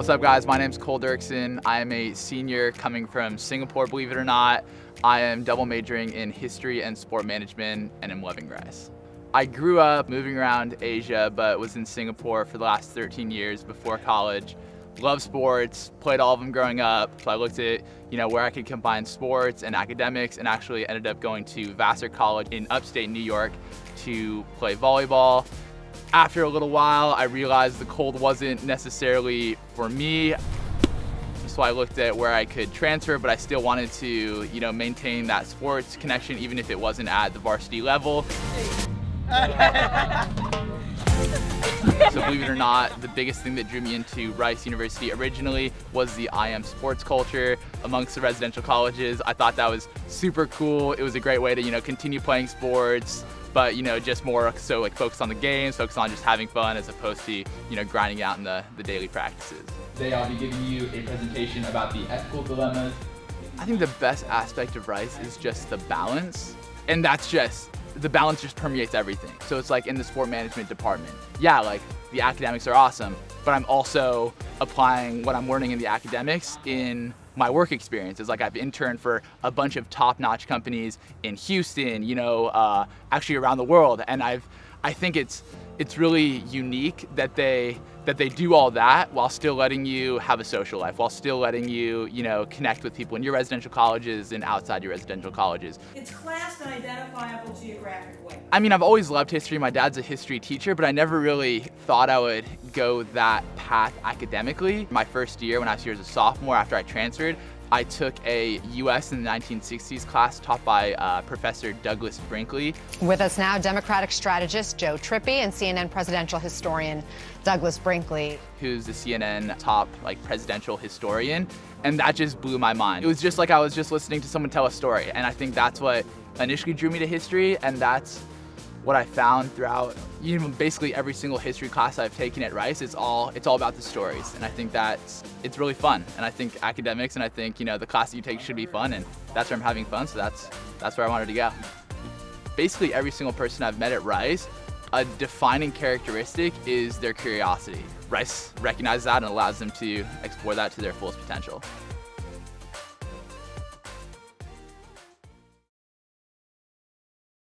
What's up guys, my name's Derksen. I am a senior coming from Singapore, believe it or not. I am double majoring in history and sport management and am loving Rice. I grew up moving around Asia but was in Singapore for the last 13 years before college. Love sports, played all of them growing up, so I looked at where I could combine sports and academics and actually ended up going to Varsity College in upstate New York to play volleyball. After a little while, I realized the cold wasn't necessarily for me. So I looked at where I could transfer, but I still wanted to, maintain that sports connection, even if it wasn't at the varsity level. So believe it or not, the biggest thing that drew me into Rice University originally was the IM sports culture amongst the residential colleges. I thought that was super cool. It was a great way to, continue playing sports, but just more so focus on the games, focus on just having fun as opposed to grinding out in the daily practices. Today I'll be giving you a presentation about the ethical dilemmas. I think the best aspect of Rice is just the balance, and the balance just permeates everything. So it's like in the sport management department, yeah, the academics are awesome, but I'm also applying what I'm learning in the academics in my work experiences. I've interned for a bunch of top-notch companies in Houston, actually around the world, and I think it's really unique that they do all that while still letting you have a social life, while still letting you, connect with people in your residential colleges and outside your residential colleges. It's classed in identifiable geographic way. I mean, I've always loved history. My dad's a history teacher, but I never really thought I would go that path academically. My first year, when I was here as a sophomore after I transferred, I took a US in the 1960s class taught by Professor Douglas Brinkley. With us now, Democratic strategist Joe Trippi and CNN presidential historian Douglas Brinkley, who's the CNN top presidential historian, and that just blew my mind. It was just like I was just listening to someone tell a story, and I think that's what initially drew me to history, and that's what I found throughout basically every single history class I've taken at Rice. It's all about the stories, and I think it's really fun. And I think academics, and I think the class that you take should be fun, and that's where I'm having fun. So that's where I wanted to go. Basically every single person I've met at Rice, a defining characteristic is their curiosity. Rice recognizes that and allows them to explore that to their fullest potential.